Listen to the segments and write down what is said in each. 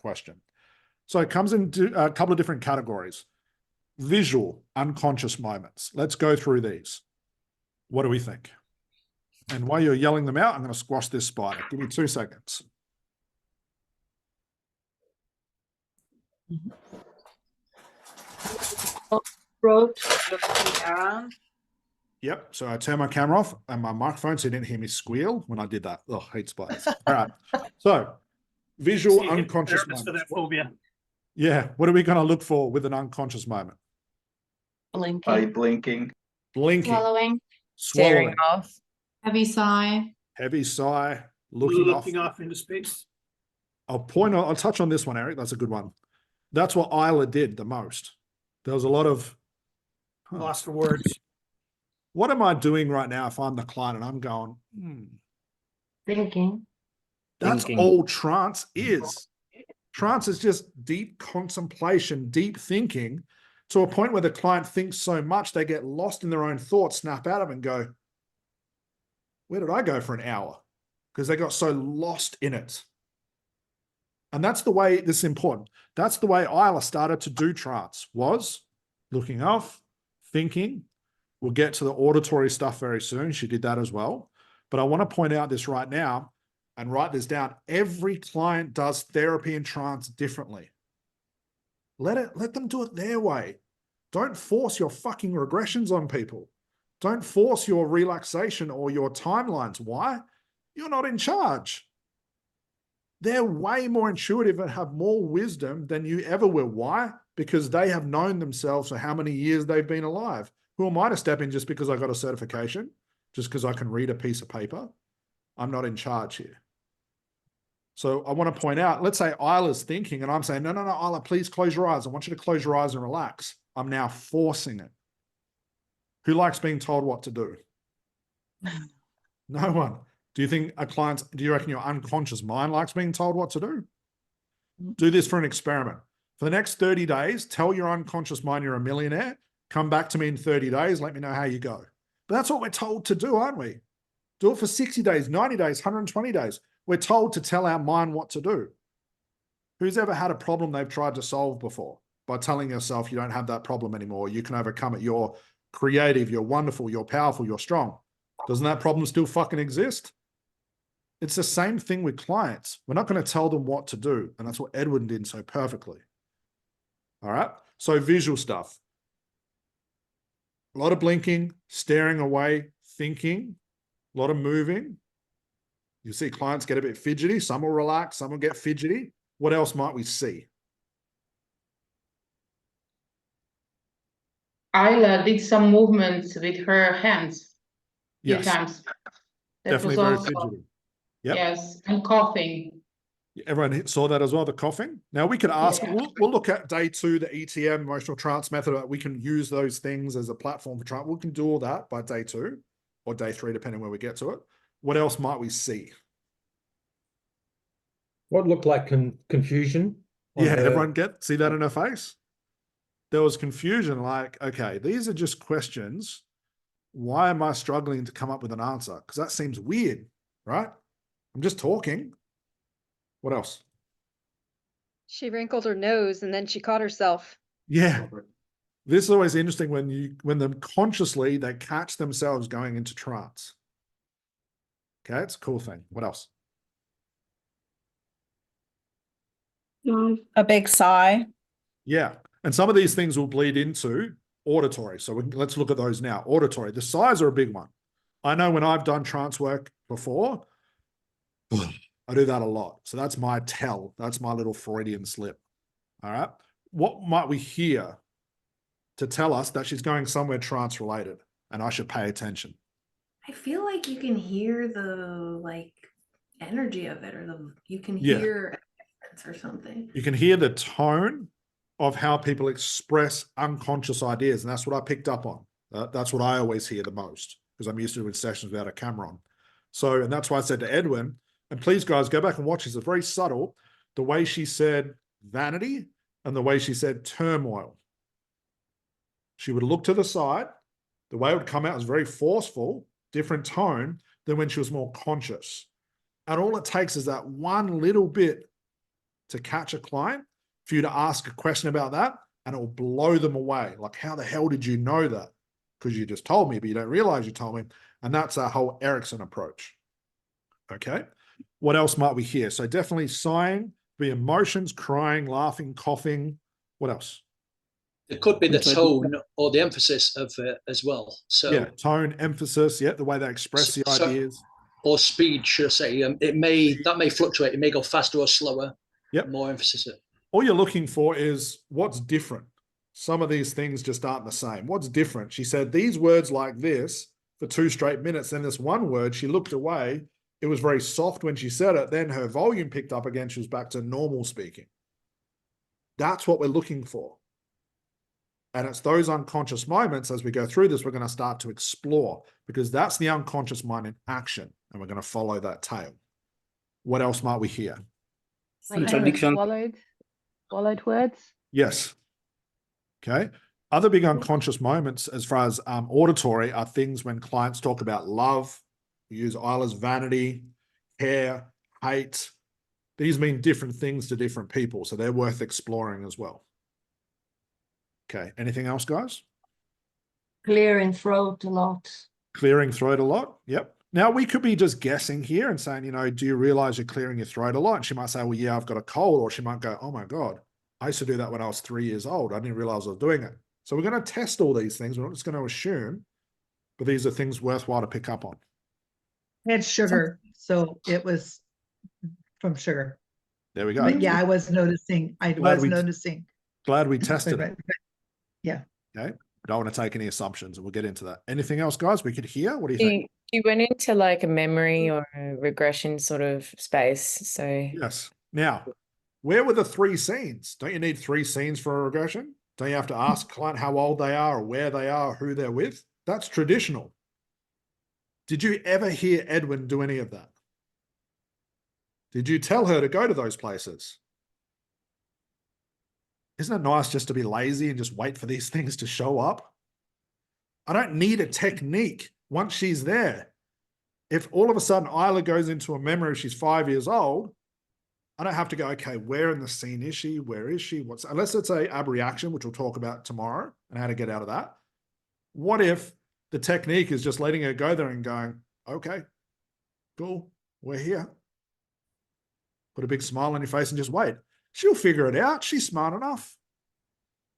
question. So it comes into a couple of different categories. Visual, unconscious moments. Let's go through these. What do we think? And while you're yelling them out, I'm going to squash this spider. Give me 2 seconds. Throat, looking around. Yep. So I turned my camera off and my microphone, so you didn't hear me squeal when I did that. Oh, hate spiders. All right. So visual, unconscious moments. For that phobia. Yeah. What are we going to look for with an unconscious moment? Blinking. Blinking. Swallowing. Swallowing. Off. Heavy sigh. Heavy sigh. Looking off into space. I'll touch on this one, Eric. That's a good one. That's what Isla did the most. There was a lot of Lost for words. What am I doing right now if I'm the client and I'm going, Thinking. That's all trance is. Trance is just deep contemplation, deep thinking, to a point where the client thinks so much they get lost in their own thoughts, snap out of it and go, where did I go for an hour? Because they got so lost in it. And that's the way, this is important. That's the way Isla started to do trance, was looking off, thinking. We'll get to the auditory stuff very soon. She did that as well. But I want to point out this right now and write this down. Every client does therapy and trance differently. Let them do it their way. Don't force your fucking regressions on people. Don't force your relaxation or your timelines. Why? You're not in charge. They're way more intuitive and have more wisdom than you ever will. Why? Because they have known themselves for how many years they've been alive. Who am I to step in just because I got a certification? Just because I can read a piece of paper? I'm not in charge here. So I want to point out, let's say Isla's thinking and I'm saying, no, Isla, please close your eyes. I want you to close your eyes and relax. I'm now forcing it. Who likes being told what to do? No one. Do you reckon your unconscious mind likes being told what to do? Do this for an experiment. For the next 30 days, tell your unconscious mind you're a millionaire. Come back to me in 30 days. Let me know how you go. But that's what we're told to do, aren't we? Do it for 60 days, 90 days, 120 days. We're told to tell our mind what to do. Who's ever had a problem they've tried to solve before by telling yourself you don't have that problem anymore? You can overcome it. You're creative. You're wonderful. You're powerful. You're strong. Doesn't that problem still fucking exist? It's the same thing with clients. We're not going to tell them what to do. And that's what Edwin did so perfectly. All right. So visual stuff. A lot of blinking, staring away, thinking, a lot of moving. You see clients get a bit fidgety. Some will relax. Some will get fidgety. What else might we see? Isla did some movements with her hands a few times. That Definitely was very also, fidgety. Yep. yes, and coughing. Everyone saw that as well, the coughing. Now we could ask, we'll look at day 2, the ETM, emotional trance method. We can use those things as a platform for trance. We can do all that by day 2 or day 3, depending where we get to it. What else might we see? What looked like confusion. Yeah, everyone see that in her face? There was confusion, like, okay, these are just questions. Why am I struggling to come up with an answer? Because that seems weird, right? I'm just talking. What else? She wrinkled her nose and then she caught herself. Yeah. This is always interesting when them consciously, they catch themselves going into trance. Okay, it's a cool thing. What else? A big sigh. Yeah. And some of these things will bleed into auditory. So let's look at those now. Auditory. The sighs are a big one. I know when I've done trance work before, I do that a lot. So that's my tell. That's my little Freudian slip. All right. What might we hear to tell us that she's going somewhere trance related and I should pay attention? I feel like you can hear the energy of it, or you can hear or something. You can hear the tone of how people express unconscious ideas. And that's what I picked up on. That's what I always hear the most because I'm used to doing sessions without a camera on. So, and that's why I said to Edwin, and please guys, go back and watch this. It's very subtle. The way she said vanity and the way she said turmoil. She would look to the side. The way it would come out was very forceful, different tone than when she was more conscious. And all it takes is that one little bit to catch a client, for you to ask a question about that, and it will blow them away. Like, how the hell did you know that? Because you just told me, but you don't realize you told me. And that's our whole Erickson approach. Okay. What else might we hear? So definitely sighing, the emotions, crying, laughing, coughing. What else? It could be the tone or the emphasis of it as well. So yeah, tone, emphasis, yeah, the way they express the ideas. Or speed, should I say. That may fluctuate. It may go faster or slower. Yep. More emphasis. All you're looking for is what's different. Some of these things just aren't the same. What's different? She said these words like this for 2 straight minutes. Then this one word, she looked away. It was very soft when she said it. Then her volume picked up again. She was back to normal speaking. That's what we're looking for. And it's those unconscious moments as we go through this, we're going to start to explore, because that's the unconscious mind in action. And we're going to follow that tail. What else might we hear? Like swallowed words. Yes. Okay. Other big unconscious moments as far as auditory are things when clients talk about love. We use Isla's vanity, care, hate. These mean different things to different people. So they're worth exploring as well. Okay. Anything else, guys? Clearing throat a lot. Clearing throat a lot. Yep. Now we could be just guessing here and saying, you know, do you realize you're clearing your throat a lot? And she might say, well, yeah, I've got a cold. Or she might go, oh my God, I used to do that when I was 3 years old. I didn't realize I was doing it. So we're going to test all these things. We're not just going to assume, but these are things worthwhile to pick up on. I had sugar, so it was from sugar. There we go. But yeah, I was noticing. Glad we tested it. Yeah. Okay. Don't want to take any assumptions, and we'll get into that. Anything else, guys, we could hear? What do you think? You went into like a memory or a regression sort of space. So yes. Now, where were the 3 scenes? Don't you need 3 scenes for a regression? Don't you have to ask a client how old they are or where they are, or who they're with? That's traditional. Did you ever hear Edwin do any of that? Did you tell her to go to those places? Isn't it nice just to be lazy and just wait for these things to show up? I don't need a technique once she's there. If all of a sudden Isla goes into a memory if she's 5 years old, I don't have to go, okay, where in the scene is she? Where is she? Unless it's a abreaction, which we'll talk about tomorrow and how to get out of that. What if the technique is just letting her go there and going, okay, cool, we're here. Put a big smile on your face and just wait. She'll figure it out. She's smart enough.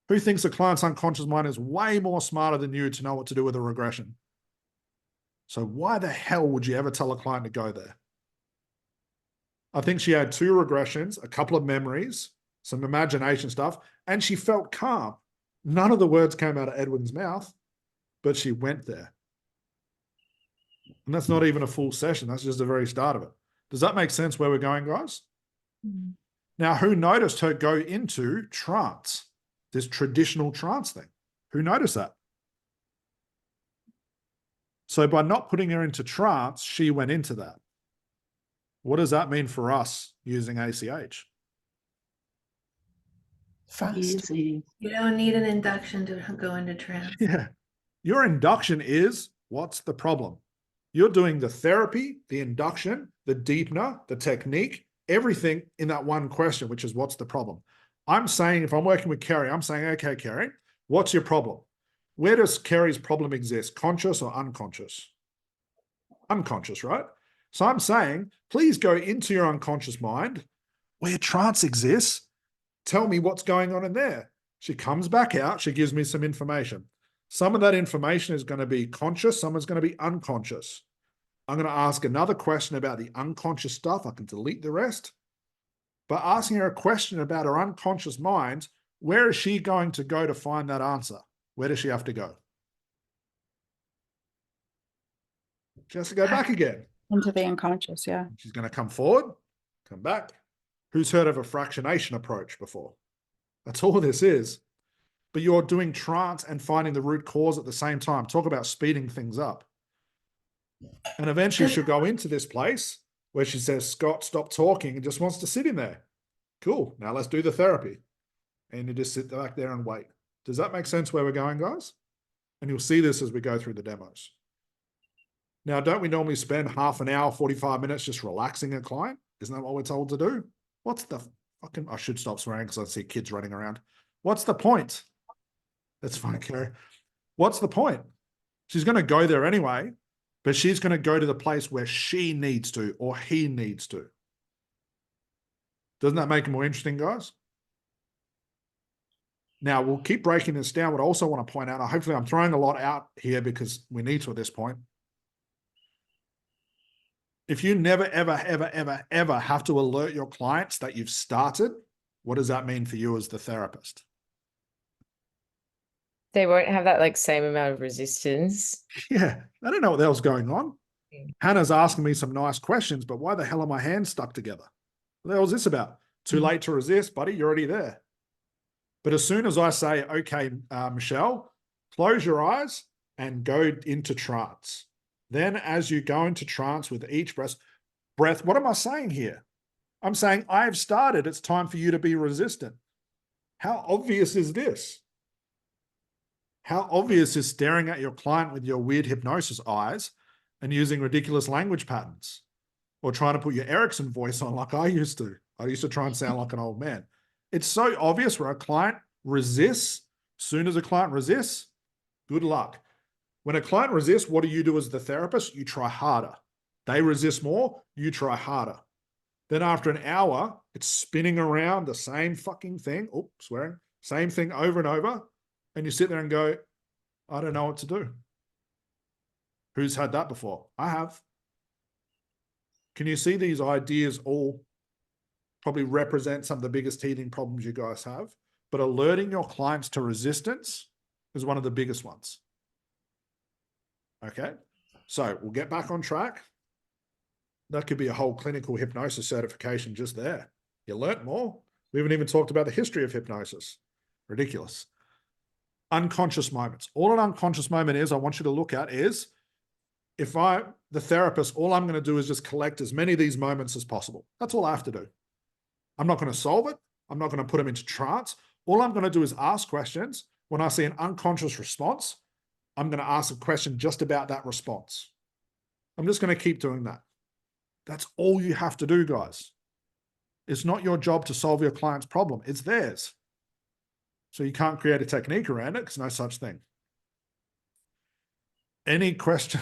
Who thinks a client's unconscious mind is way more smarter than you to know what to do with a regression? So why the hell would you ever tell a client to go there? I think she had 2 regressions, a couple of memories, some imagination stuff, and she felt calm. None of the words came out of Edwin's mouth, but she went there. And that's not even a full session. That's just the very start of it. Does that make sense where we're going, guys? Mm-hmm. Now, who noticed her go into trance, this traditional trance thing? Who noticed that? So by not putting her into trance, she went into that. What does that mean for us using ACH? Fast. Easy. You don't need an induction to go into trance. Yeah. Your induction is, what's the problem? You're doing the therapy, the induction, the deepener, the technique, everything in that one question, which is what's the problem? I'm saying, if I'm working with Kerry, I'm saying, okay, Kerry, what's your problem? Where does Kerry's problem exist? Conscious or unconscious? Unconscious, right? So I'm saying, please go into your unconscious mind where trance exists. Tell me what's going on in there. She comes back out. She gives me some information. Some of that information is going to be conscious. Some is going to be unconscious. I'm going to ask another question about the unconscious stuff. I can delete the rest. But asking her a question about her unconscious mind, where is she going to go to find that answer? Where does she have to go? She has to go back again. Into the unconscious, yeah. She's going to come forward, come back. Who's heard of a fractionation approach before? That's all this is. But you're doing trance and finding the root cause at the same time. Talk about speeding things up. And eventually she'll go into this place where she says, Scott, stop talking, and just wants to sit in there. Cool. Now let's do the therapy. And you just sit back there and wait. Does that make sense where we're going, guys? And you'll see this as we go through the demos. Now, don't we normally spend half an hour, 45 minutes just relaxing a client? Isn't that what we're told to do? What's the I should stop swearing because I see kids running around. What's the point? That's fine, Carrie. What's the point? She's going to go there anyway, but she's going to go to the place where she needs to or he needs to. Doesn't that make it more interesting, guys? Now, we'll keep breaking this down. What I also want to point out, hopefully I'm throwing a lot out here because we need to at this point. If you never, ever, ever, ever, ever have to alert your clients that you've started, what does that mean for you as the therapist? They won't have that like same amount of resistance. Yeah, I don't know what the hell's going on. Hannah's asking me some nice questions, but why the hell are my hands stuck together? What the hell is this about? Too late to resist, buddy. You're already there. But as soon as I say, okay, Michelle, close your eyes and go into trance. Then as you go into trance with each breath, what am I saying here? I'm saying I've started. It's time for you to be resistant. How obvious is this? How obvious is staring at your client with your weird hypnosis eyes and using ridiculous language patterns, or trying to put your Erickson voice on like I used to. I used to try and sound like an old man. It's so obvious where a client resists. As soon as a client resists, good luck. When a client resists, what do you do as the therapist? You try harder. They resist more, you try harder. Then after an hour, it's spinning around the same fucking thing. Oh, swearing. Same thing over and over. And you sit there and go, I don't know what to do. Who's had that before? I have. Can you see these ideas all probably represent some of the biggest teething problems you guys have? But alerting your clients to resistance is one of the biggest ones. Okay, so we'll get back on track. That could be a whole clinical hypnosis certification just there. You learnt more. We haven't even talked about the history of hypnosis. Ridiculous. Unconscious moments. All an unconscious moment is, I want you to look at is, if the therapist, all I'm going to do is just collect as many of these moments as possible. That's all I have to do. I'm not going to solve it. I'm not going to put them into trance. All I'm going to do is ask questions. When I see an unconscious response, I'm going to ask a question just about that response. I'm just going to keep doing that. That's all you have to do, guys. It's not your job to solve your client's problem. It's theirs. So you can't create a technique around it because no such thing. Any question?